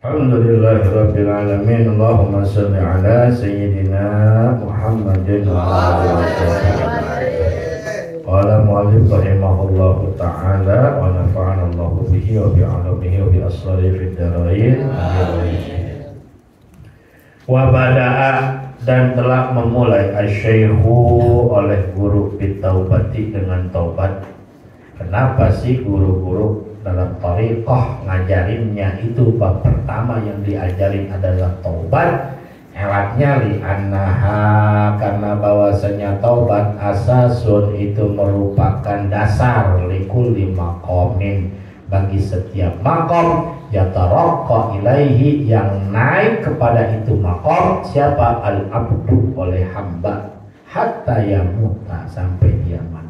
Alhamdulillahirabbil alamin. Allahumma shalli ala sayyidina Muhammadin wa ala alihi. Qala mu'allif rahimahullahu ta'ala wa nafa'ana Allahu bihi wa bi'alumihi wa bi asrari fid darain. Wa bada'a dan telah memulai asy-syaikhu oleh guru bitaubati dengan taubat. Kenapa sih guru-guru dalam thariqah ngajarinnya itu bab pertama yang diajarin adalah taubat? Elatnya li'annaha, karena bahwasanya taubat asasun itu merupakan dasar likulli maqamin, bagi setiap maqam yataraqqa ilaihi, yang naik kepada itu maqam siapa? Al-abdu, oleh hamba, hatta yamuta, sampai dia mati.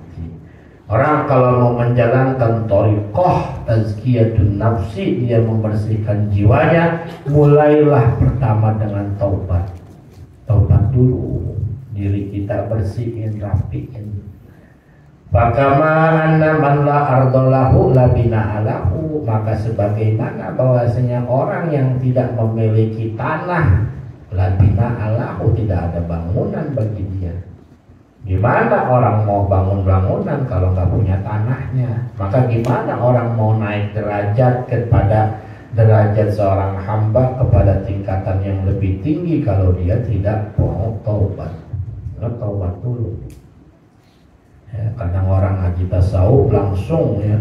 Orang kalau mau menjalankan thariqah tazkiyatun nafsi, dia membersihkan jiwanya, mulailah pertama dengan taubat. Taubat dulu, diri kita bersihin, rapiin. Fakama anna man la ardolahu la bina'alahu, maka sebagaimana bahwasanya orang yang tidak memiliki tanah, la bina'alahu, tidak ada bangunan bagi dia. Gimana orang mau bangun bangunan kalau nggak punya tanahnya? Maka gimana orang mau naik derajat kepada derajat seorang hamba kepada tingkatan yang lebih tinggi kalau dia tidak mau taubat? Taubat dulu. Ya, kadang orang ngaji tasawuf langsung ya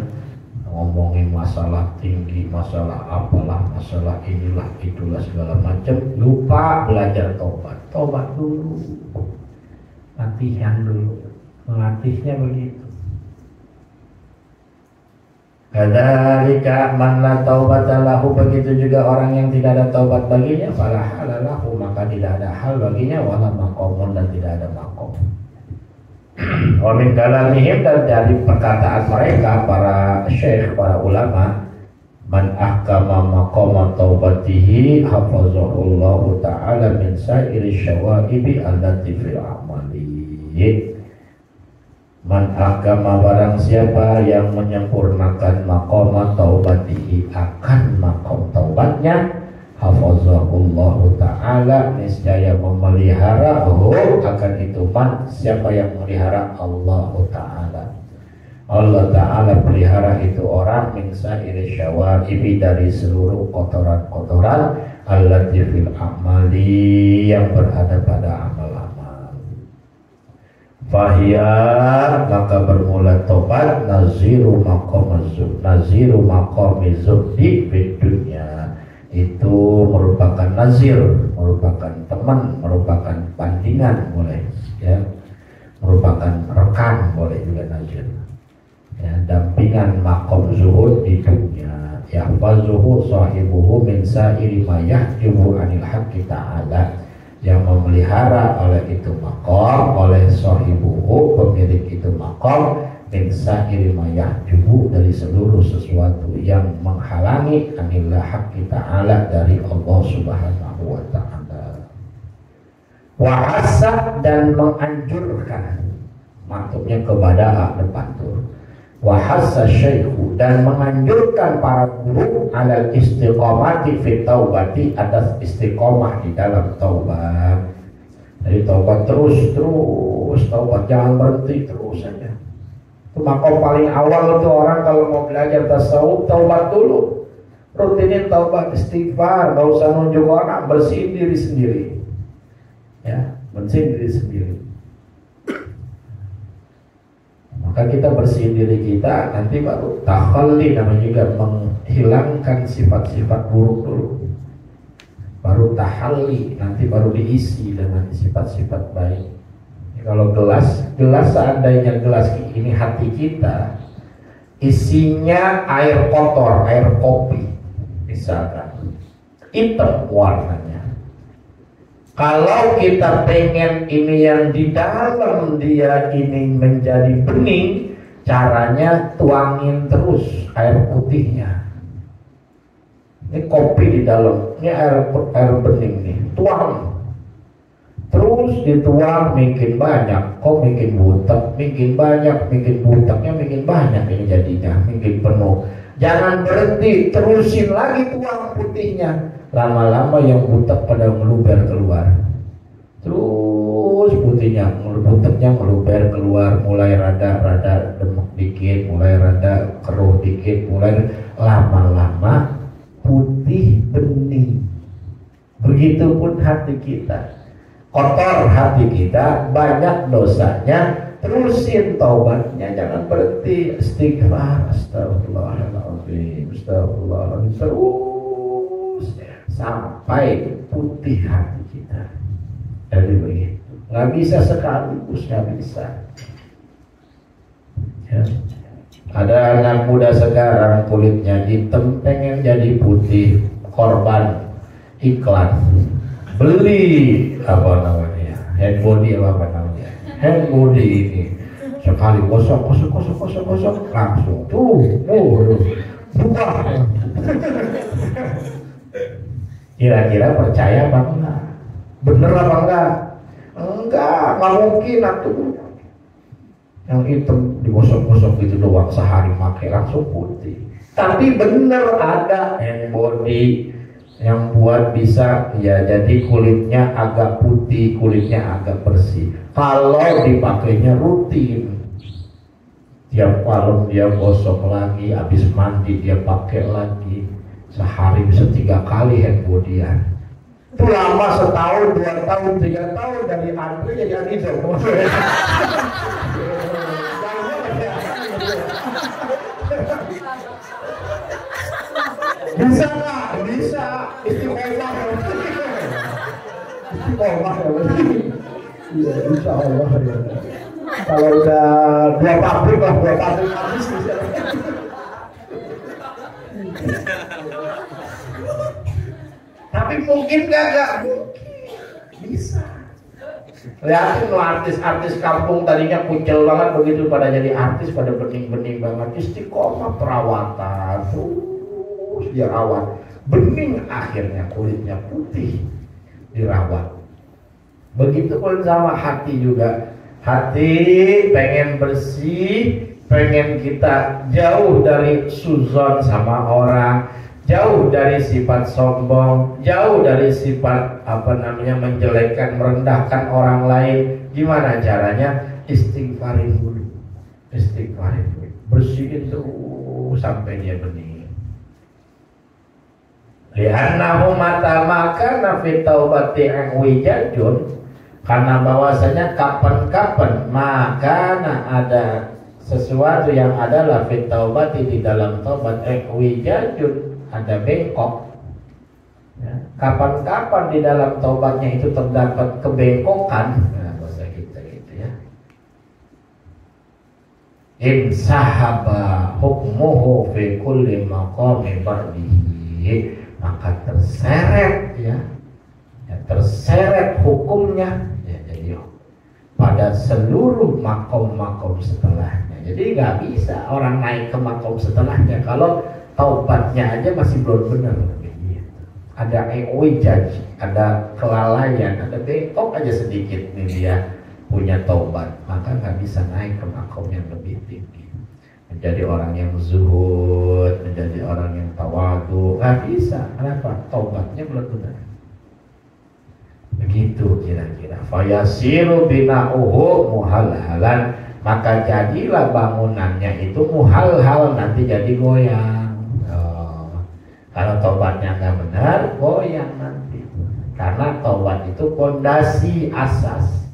ngomongin masalah tinggi, masalah apalah, masalah inilah itulah segala macam, lupa belajar taubat. Taubat dulu. Latihan dulu, melatihnya begitu. Kadzalika man la taubata lahu, begitu juga orang yang tidak ada taubat baginya, fala halalahu, maka tidak ada hal baginya, wala maqamun, dan tidak ada maqam. Wa min kalamihim, dan dari perkataan mereka para syekh, para ulama, man ahkama maqama taubatihi hafazahullahu ta'ala min sa'iri syawaibi allati fil amali. Man ahkama, barang siapa yang menyempurnakan maqama taubatihi, akan maqam taubatnya, hafazahullahu ta'ala, niscaya memelihara akan itu man, siapa yang memelihara? Allah ta'ala. Allah Ta'ala pelihara itu orang min sa'iri syawaibi, dari seluruh kotoran-kotoran allati fil amali, yang berada pada amal-amal. Fahiyah, maka bermula tobat naziru maqamizubdi fid dunya, itu merupakan nazir, merupakan teman, merupakan bandingan, boleh ya, merupakan rekan, boleh juga nazir ya, dampingan maqam zuhud di dunia. Yahfazuhu sahibuhu min sa'iri ma yahjubu anil haqqi ta'ala, yang memelihara oleh itu maqam, oleh sahibuhu, pemilik itu maqam, min sa'iri ma yahjubu, dari seluruh sesuatu yang menghalangi anil haqqi ta'ala, dari Allah subhanahu wa ta'ala. Wa hasa, dan menganjurkan, maksudnya kepada depan tuh. Wahasa syaihu, dan menganjurkan para guru alal istiqomati fit taubati, atas istiqomah di dalam taubat. Jadi taubat terus, taubat jangan berhenti, terus saja. Itu makom paling awal tuh orang kalau mau belajar tasawuf, taubat dulu. Rutinin taubat, istighfar, gak usah nunjuk orang, bersihin diri sendiri. Ya, bersihin diri sendiri. Maka kita bersihin diri kita, nanti baru takhalli, namanya juga menghilangkan sifat-sifat buruk dulu. Baru tahalli, nanti baru diisi dengan sifat-sifat baik. Kalau gelas seandainya gelas ini hati kita, isinya air kotor, air kopi misalkan, hitam warnanya. Kalau kita pengen ini yang di dalam dia ini menjadi bening, caranya tuangin terus air putihnya. Ini kopi di dalam, ini air bening nih, tuang. Terus dituang makin banyak, kok makin butek, makin banyak, makin buteknya makin banyak, ini jadinya makin penuh. Jangan berhenti, terusin lagi tuang putihnya. Lama-lama yang butek pada meluber keluar. Terus putihnya, buteknya meluber keluar, mulai rada demek dikit, mulai rada keruh dikit, mulai lama-lama putih bening. Begitupun hati kita. Kotor hati kita, banyak dosanya, terusin taubatnya, jangan berhenti. Istighfar, astagfirullahaladzim, astagfirullahaladzim, terus sampai putih hati kita. Jadi begitu, nggak bisa sekaligus, nggak bisa ya. Ada anak muda sekarang kulitnya hitam, pengen jadi putih, korban iklan, beli apa namanya, hand body apa namanya, hand body ini sekali kosong langsung buka. Kira-kira percaya apa enggak? Bener apa enggak? Enggak mungkin atuh. Yang hitam digosok-gosok gitu doang, sehari pakai langsung putih. Tapi bener ada hand body yang buat bisa ya jadi kulitnya agak putih, kulitnya agak bersih. Kalau dipakainya rutin, tiap malam dia gosok lagi, habis mandi dia pakai lagi, sehari bisa 3 kali hand bodyan. Itu lama, setahun, 2 tahun, 3 tahun, dari antri jadi anidol. Bisa nggak? Bisa. Istiqomah ya. Insya Allah ya. Kalau udah 2 pabrik habis bisa. Tapi mungkin gak bisa. Lihatin lo artis-artis kampung tadinya kucel banget, begitu pada jadi artis pada bening-bening banget. Istiqomah perawatan terus dia rawat, bening akhirnya kulitnya putih dirawat. Begitu pun sama hati juga. Hati pengen bersih, pengen kita jauh dari suzon sama orang, jauh dari sifat sombong, jauh dari sifat menjelekkan, merendahkan orang lain. Gimana caranya? Istighfarin dulu, bersihin terus sampai dia bening. Li'annahu mata makana fi taubati wijajun, karena bahwasanya kapan-kapan makana ada sesuatu yang adalah fi taubati di dalam taubat wijajun, ada bengkok ya. Kapan-kapan di dalam taubatnya itu terdapat kebengkokan, nah bahasa kita gitu ya, in sahaba hukmuhu fi kulli maqami bardihi, maka terseret ya, terseret hukumnya ya, jadi pada seluruh makom-makom setelahnya. Jadi nggak bisa orang naik ke makom setelahnya kalau taubatnya aja masih belum benar. Ada ewijaj, ada kelalaian, ada bengkok aja sedikit nih dia punya taubat, maka nggak bisa naik ke makom yang lebih tinggi, menjadi orang yang zuhud, menjadi orang yang tawadu. Nggak bisa. Kenapa? Taubatnya belum benar. Begitu kira-kira. Fayasiru bina'uhu muhalhalan, maka jadilah bangunannya itu muhalhal, nanti jadi goyang. Kalau taubatnya nggak benar, goyang nanti. Karena taubat itu pondasi asas.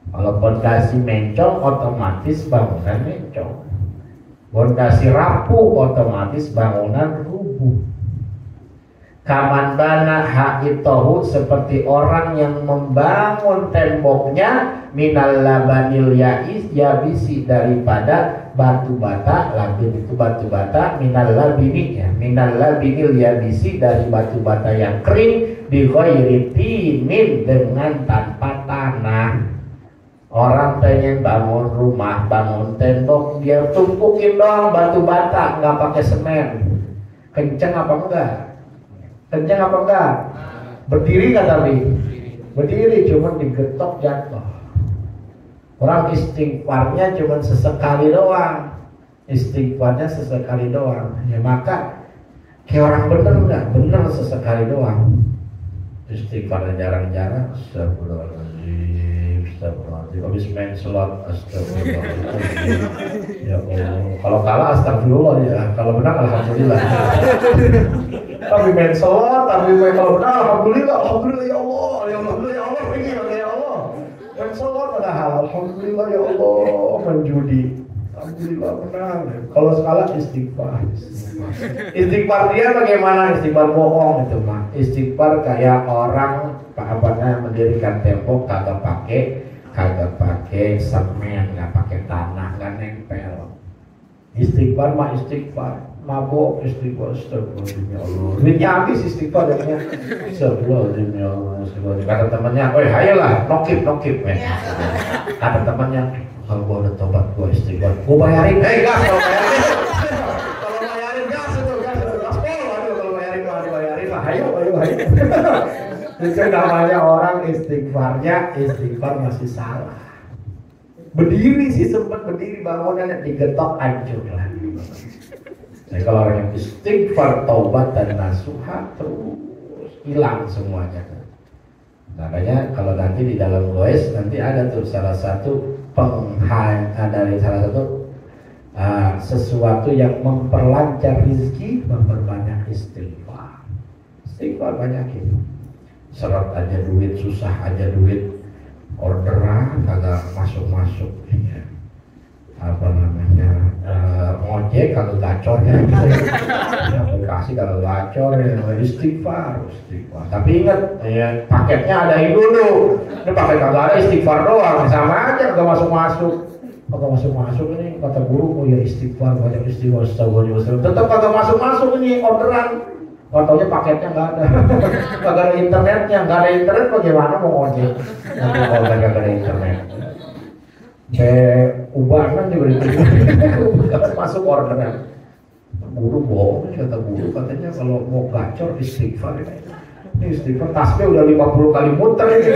Kalau pondasi mencong, otomatis bangunan mencong. Pondasi rapuh, otomatis bangunan rubuh. Kaman bana ha'itohu, seperti orang yang membangun temboknya minal labanil yabisi, daripada batu bata. Labin itu batu bata, minal labini ya, minal labinil yabisi, dari batu bata yang kering, bi ghairi tinin, dengan tanpa tanah. Orang pengen bangun rumah, bangun tembok, dia tumpukin doang batu bata, nggak pakai semen. Kenceng apa enggak? Kenceng apa enggak? Berdiri kan tapi? Berdiri, cuma digetok jatuh. Orang istighfarnya cuma sesekali doang. Istighfarnya sesekali doang. Ya maka kayak orang bener nggak? Bener sesekali doang. Istighfarnya jarang-jarang. Astagfirullahaladzim, astagfirullahaladzim. Habis main sholat, astagfirullahaladzim. Ya Allah. Kalau kalah astagfirullah ya. Kalau menang alhamdulillah. Tapi main sholat, tapi main kalau menang alhamdulillah, alhamdulillah ya Allah, ya Allah, ya Allah, ya Allah. Main sholat padahal alhamdulillah ya Allah, main judi. Alhamdulillah menang. Kalau sekala istighfar. Istighfar dia bagaimana? Istighfar bohong itu mah. Istighfar kayak orang apa-apanya mendirikan tembok kagak pakai semen, nggak pakai tanah, nggak nempel. Istighfar mah istighfar. Mabok istighfar, astagfirullahaladzim ya Allah. Duitnya habis istighfar jadinya. Astagfirullahaladzim ya Allah. Kata temannya, "Oi, hayolah, nokip ya." Kata temannya, "Kalau gua udah tobat, gua istighfar, gua bayarin." Gas, kalau bayarin. Kalau bayarin gas itu, gas. Aduh, kalau bayarin lah. Hayo. Itu namanya orang istighfar masih salah. Berdiri sih sempat berdiri, bangunannya digetok hancur lah. Jadi kalau orang yang istighfar, taubat dan nasuha terus hilang semuanya. Makanya kalau nanti di dalam goes nanti ada tuh salah satu sesuatu yang memperlancar rezeki, memperbanyak istighfar. Istighfar banyakin. Seret aja duit, susah aja duit, orderan kagak masuk. Apa namanya ngojek kalau gacor ya aplikasi kalau gacor ya istighfar. Tapi ingat ya, paketnya adain dulu. Ini paket kagak ada istighfar doang sama aja kagak masuk ini kata guru. Oh ya istighfar, banyak istighfar, tetap kagak masuk ini orderan. Katanya paketnya nggak ada, kagak ada internetnya, nggak ada internet bagaimana mau ngojek? Nanti kalau kagak ada internet. Kayak ubanan juga itu masuk orderan. Guru bohong, kata guru katanya kalau mau gacor istighfar ini istighfar tasbih udah 50 kali muter ini.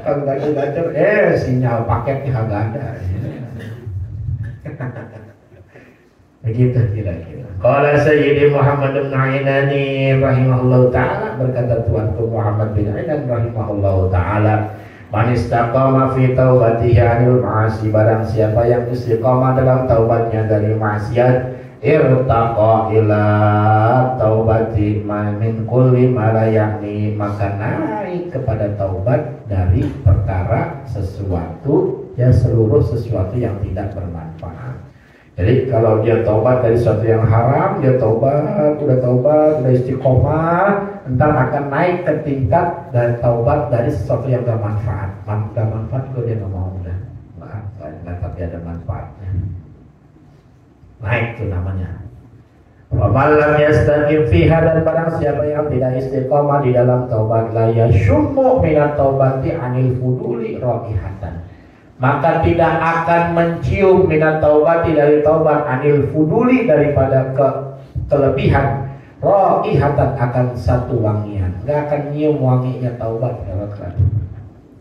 Kalau gacor sinyal paketnya kagak ada. Begitu kira-kira. Qala Sayyidi Muhammad bin Ainani rahimahullahu ta'ala, berkata Tuanku Muhammad bin Ainan rahimahullahu ta'ala, man istaqama fi taubatihi 'anil ma'asi, barang siapa yang istiqamah dalam taubatnya dari maksiat, irtaqa ila taubati min kulli ma la ya'ni, maka naik kepada taubat dari perkara sesuatu ya seluruh sesuatu yang tidak bermanfaat. Jadi kalau dia taubat dari sesuatu yang haram, dia udah istiqomah, entar akan naik ke tingkat dan taubat dari sesuatu yang gak manfaat. Gak manfaat kalau dia gak mau udah, tapi ada manfaatnya. Naik itu namanya. Wamalam yastaqim fiha, dan barang siapa yang tidak istiqomah di dalam taubat, la yashummu minat taubati anil fuduli raihatan, maka tidak akan mencium minat taubati dari taubat anil fuduli daripada kelebihan, raihatan akan satu wangian, nggak akan nyium wanginya taubat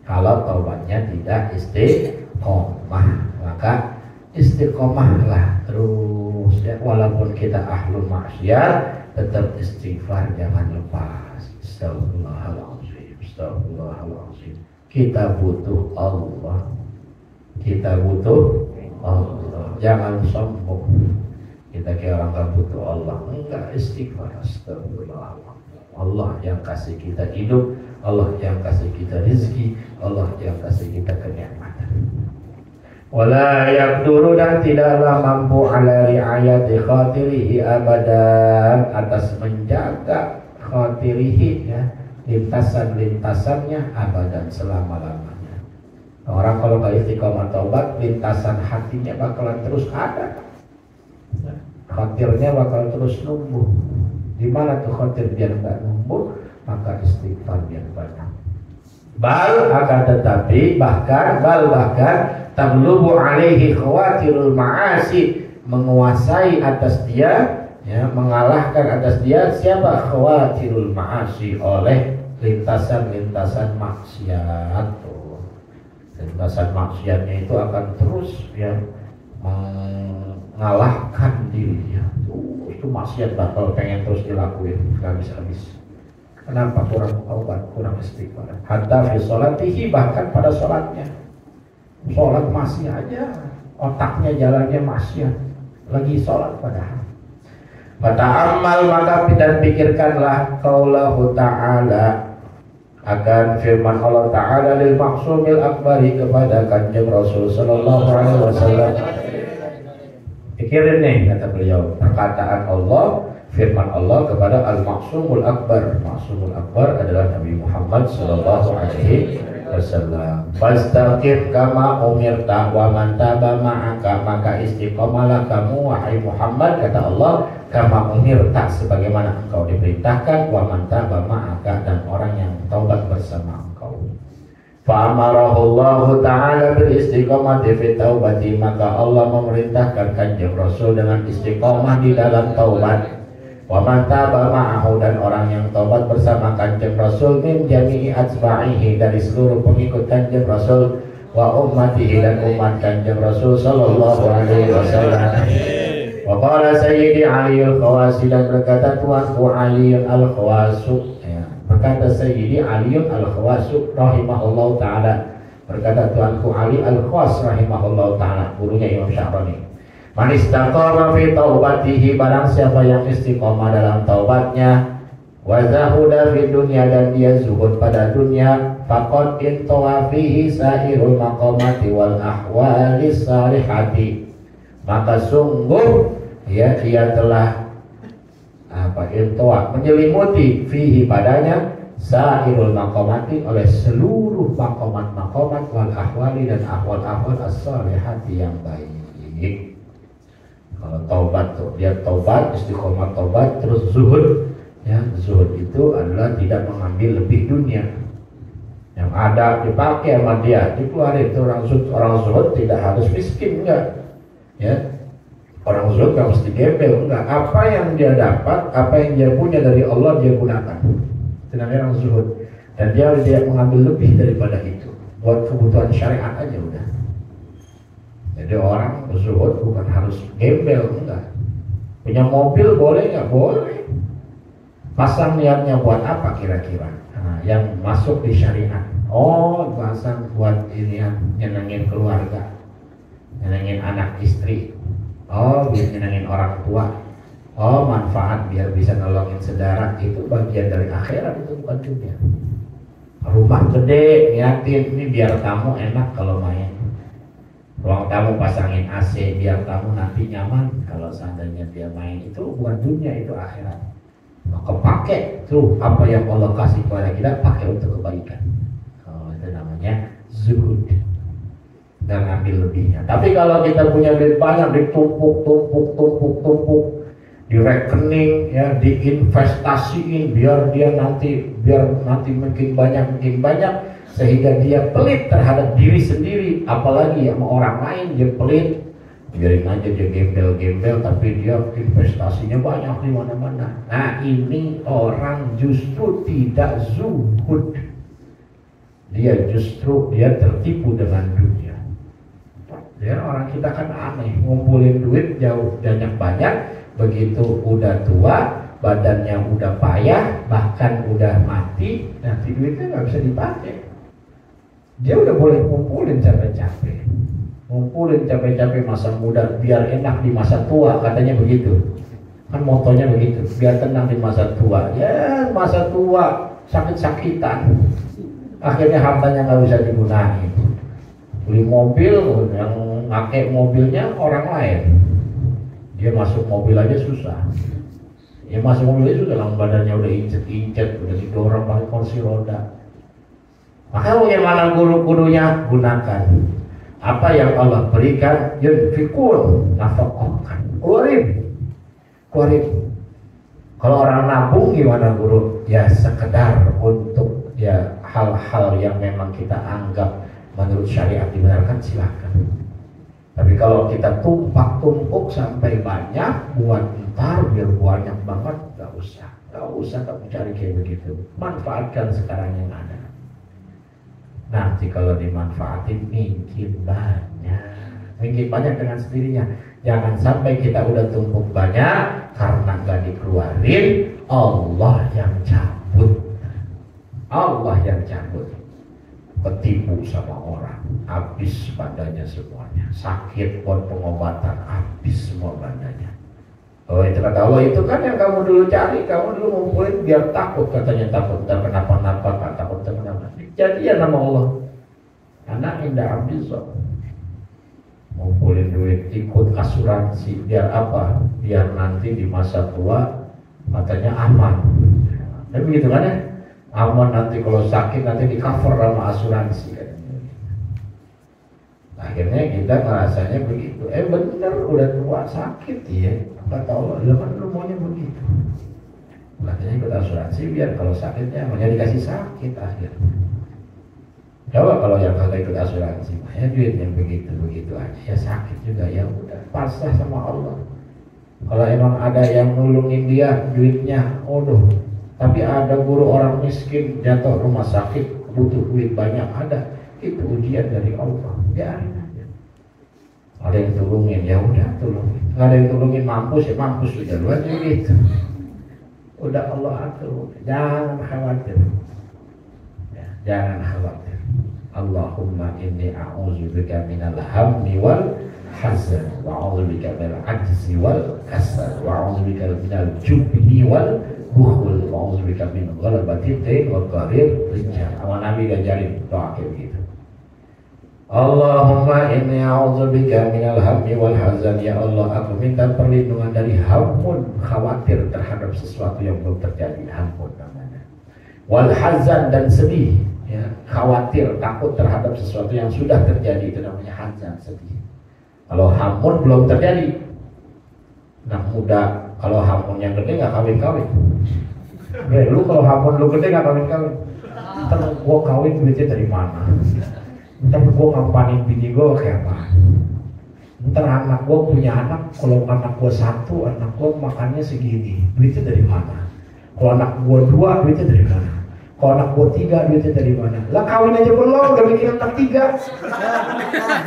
kalau taubatnya tidak istiqomah. Maka istiqomahlah terus ya, walaupun kita ahlu maksiat tetap istighfar, jangan lepas. Astagfirullahaladzim. Kita butuh Allah. Jangan sombong. Kita kayak orang gak butuh Allah. Enggak, istighfar. Astagfirullahaladzim. Allah yang kasih kita hidup, Allah yang kasih kita rezeki, Allah yang kasih kita kenikmatan. Wala yaqduru, dan tidaklah mampu ala riayati khatirihi abadan, atas menjaga khatirihi ya, lintasan-lintasannya abadan, selama-lamanya. Orang kalau gak istiqomah taubat, lintasan hatinya bakalan terus ada, khatirnya bakal terus numbuh. Di mana tuh khatir biar gak numbuh? Maka istighfar biar banyak. Bahkan taglubu alaihi khawatirul ma'asi, menguasai atas dia ya, mengalahkan atas dia siapa? Khawatirul ma'asi, oleh lintasan-lintasan maksiat. Lintasan maksiatnya itu akan terus ya ngalahkan dirinya. Itu maksiat batal, pengen terus dilakuin, gak habis-habis. Kenapa? Kurang taubat, kurang istighfar. Hatta fi sholatihi, bahkan pada sholatnya. Sholat masih aja, otaknya jalannya maksiat, lagi sholat padahal. Fata'ammal, maka dan pikirkanlah qaulahu ta'ala, akan firman Allah Ta'ala lil maksumil akbari, kepada kanjeng Rasul sallallahu alaihi wasallam. Pikirin nih, kata beliau, perkataan Allah, firman Allah kepada al-maksumul akbar. Maksumul akbar adalah Nabi Muhammad sallallahu alaihi wasallam. Fastaqim kama umirta wa man taba ma'aka, maka istiqamalah kamu wahai Muhammad, kata Allah, kama umirta, sebagaimana engkau diperintahkan, wa man taba ma'aka, dan orang yang taubat bersama engkau. Fa amarahu Allah Ta'ala bil istiqamati fi taubati, maka Allah memerintahkan kanjeng Rasul dengan istiqamah di dalam taubat. Wa man taba ma'ahu, dan orang yang taubat bersama kanjeng Rasul, min jami'i atsba'ihi, dari seluruh pengikut kanjeng Rasul, wa ummatihi, dan umat kanjeng Rasul sallallahu alaihi wasallam. Wa qala sayyidi Ali al-Khawasi, dan berkata tuanku Ali al-Khawasu, berkata Sayyidi Ali al-Khawasu rahimahullah ta'ala, berkata tuanku Ali al-Khawas rahimahullah ta'ala, gurunya Imam Sya'rani, man istaqama fi taubatihi, barang siapa yang istiqamah dalam taubatnya, wa zahuda fi dunya, dan dia zuhud pada dunia, faqad intawa fihi sairul maqamati wal ahwali salihati, maka sungguh ia telah intawa, menyelimuti, fihi padanya, sairul maqamati, oleh seluruh maqamat-maqamat, wal ahwali, dan ahwal-ahwal as-salihati, yang baik. Kalau taubat tuh, dia taubat, istiqomah taubat, terus zuhud. Ya, zuhud itu adalah tidak mengambil lebih dunia. Yang ada dipakai sama dia, dikeluarin. Itu orang zuhud tidak harus miskin, enggak. Ya, orang zuhud gak mesti gembel, enggak. Apa yang dia dapat, apa yang dia punya dari Allah, dia gunakan. Itu namanya orang zuhud. Dan dia mengambil lebih daripada itu, buat kebutuhan syariat aja udah. Jadi orang zuhud bukan harus gembel, enggak. Punya mobil boleh nggak? Boleh. Pasang niatnya buat apa kira-kira? Nah, yang masuk di syariat. Oh, pasang buat ini, nyenengin keluarga, nyenengin anak istri. Oh, biar nyenengin orang tua. Oh, manfaat biar bisa nolongin saudara. Itu bagian dari akhirat, itu bukan dunia. Rumah gede, niatin ini biar tamu enak kalau main. Ruang tamu pasangin AC biar tamu nanti nyaman kalau seandainya dia main. Itu bukan dunia, itu akhirat. Maka pakai tuh apa yang Allah kasih kepada kita, pakai untuk kebaikan. Oh, itu namanya zuhud. Dan ambil lebihnya. Tapi kalau kita punya duit banyak, ditumpuk di rekening, ya, diinvestasiin biar nanti makin banyak, sehingga dia pelit terhadap diri sendiri, apalagi sama orang lain dia pelit. Biarin aja dia gembel-gembel, tapi dia investasinya banyak di mana-mana. Nah, ini orang justru tidak zuhud. Dia tertipu dengan dunia. Ya, orang kita kan aneh, ngumpulin duit jauh banyak, begitu udah tua, badannya udah payah, bahkan udah mati, nanti duitnya nggak bisa dipakai. Dia udah boleh ngumpulin capek-capek masa muda biar enak di masa tua, katanya begitu. Kan motonya begitu, biar tenang di masa tua. Ya, masa tua sakit-sakitan, akhirnya hartanya nggak bisa digunakan. Beli mobil, yang pakai mobilnya orang lain, dia masuk mobil aja susah. Ya, masuk mobil aja susah, badannya udah incet, udah didorong pakai kursi roda. Maka bagaimana guru-gurunya? Gunakan apa yang Allah berikan, yunfikun, nafkahkan, keluarin. Kalau orang nabung gimana guru? Ya sekedar untuk ya hal-hal yang memang kita anggap menurut syariat dibenarkan, silakan. Tapi kalau kita tumpuk sampai banyak buat ntar biar banyak banget, gak usah kamu cari kayak begitu. Manfaatkan sekarang yang ada. Nanti kalau dimanfaatin mungkin banyak dengan sendirinya. Jangan sampai kita udah tumpuk banyak karena gak dikeluarin, Allah yang cabut. Allah yang cabut. Ketipu sama orang, habis badannya semuanya. Sakit buat pengobatan, habis semua badannya. Oh, itu kata Allah, itu kan yang kamu dulu cari, kamu dulu ngumpulin biar takut, katanya takut kenapa-napa, takut kenapa. Jadian nama Allah. Anak indah abdizah. Ngumpulin duit, ikut asuransi, biar apa? Biar nanti di masa tua katanya aman. Dan begitu kan ya? Aman nanti kalau sakit nanti di cover sama asuransi kan. Akhirnya kita ngerasanya begitu. Bener udah tua sakit ya. Kata Allah, kan lu maunya begitu. Katanya ikut asuransi biar kalau sakitnya maunya dikasih sakit akhirnya. Coba kalau yang kagak ikut asuransi, ya duit yang begitu aja ya sakit juga ya udah pasrah sama Allah. Kalau emang ada yang nulungin dia duitnya, tapi ada guru orang miskin jatuh rumah sakit butuh duit banyak, ada itu ujian dari Allah, biarin aja. Ada yang tulungin ya udah tulungin, nggak ada yang tulungin mampus ya mampus sudah lu aja gitu. Udah Allah atur, jangan khawatir, ya, jangan khawatir. Allahumma inni a'udzubika minal hammi wal hazan wa a'udzubika minal ajzi wal kasal wa a'udzubika minal jubni wal bukhul wa a'udzubika min ghalabati tain wa qarir rijal. Awan Nabi ngajarin doa kayak gitu. Allahumma inni a'udzubika minal hammi wal hazan. Ya Allah, aku minta perlindungan dari hammun, khawatir terhadap sesuatu yang belum terjadi, hammun namanya. Wal hazan, dan sedih, ya, khawatir, takut terhadap sesuatu yang sudah terjadi, itu namanya hazan, sedih. Kalau hamun belum terjadi, anak muda, kalau hamun yang gede nggak kawin-kawin. Lu kalau hamun lu gede nggak kawin-kawin. Ntar gua kawin duitnya dari mana? Ntar gua ngapain bini gua kayak apa? Ntar anak gua punya anak, kalau anak gua satu, anak gua makannya segini, duitnya dari mana? Kalau anak gua dua, duitnya dari mana? Kalau anak gua tiga, duitnya dari mana? Lah kawin aja belum, udah mikirin anak tiga.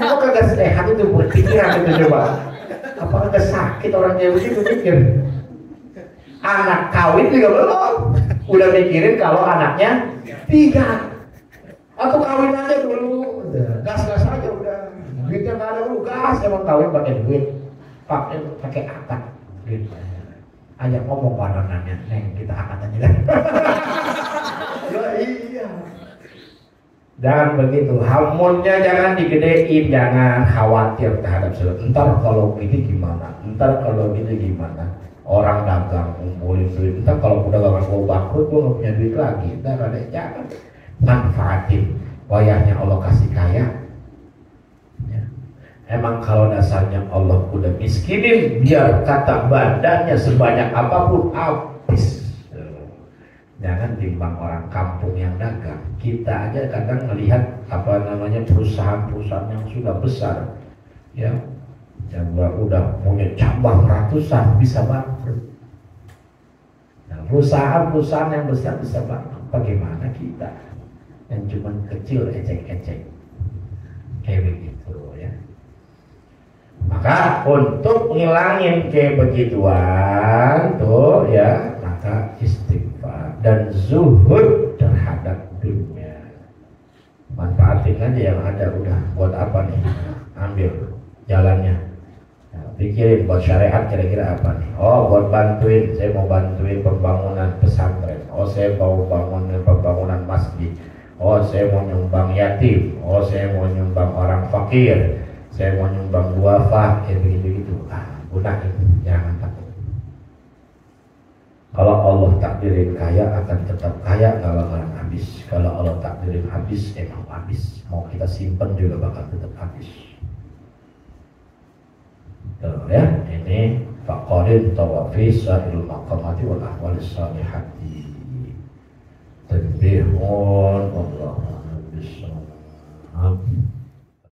Kok kagak sehat itu berpikiran itu coba. Apa kagak sakit orang Jawa itu mikir? Anak kawin juga belum, udah mikirin kalau anaknya tiga. Atau kawin aja dulu, gas-gas aja udah. Duitnya nggak ada dulu, gas emang kawin pakai duit, pakai akad, gitu. Ajak ngomong padanannya, neng kita akad aja kan. Ya iya. Jangan begitu, hamunnya jangan digedein, jangan khawatir terhadap sesuatu. Ntar kalau gini gimana? Ntar kalau gini gimana? Orang dagang ngumpulin duit, ntar kalau udah gak mau bangkrut, gue gak punya duit lagi. Ntar ada jangan manfaatin wayahnya Allah kasih kaya. Ya. Emang kalau dasarnya Allah udah miskinin, biar kata badannya sebanyak apapun habis. Jangan timbang orang kampung yang dagang. Kita aja kadang melihat perusahaan-perusahaan yang sudah besar, ya, yang udah punya cabang ratusan bisa bangkrut. Nah, perusahaan-perusahaan yang besar bisa bangkrut. Bagaimana kita yang cuma kecil ecek-ecek kayak begitu ya? Maka untuk ngilangin kayak begituan tuh ya, maka istighfar dan zuhud terhadap dunia. Manfaatin aja yang ada, udah buat apa nih, ambil jalannya. Nah, pikirin buat syariat kira-kira apa nih. Oh, buat bantuin, saya mau bantuin pembangunan pesantren. Oh, saya mau bangun pembangunan masjid. Oh, saya mau nyumbang yatim. Oh, saya mau nyumbang orang fakir. Saya mau nyumbang duafa, kayak begitu-gitu. Gunain, jangan takut. Kalau Allah takdirin kaya akan tetap kaya, nggak bakalan habis. Kalau Allah takdirin habis, emang habis. Mau kita simpen juga bakal tetap habis. Tuh ya, ini faqarin tawafi sahil maqamati wal ahwalis salihati. Tadbihun Allah.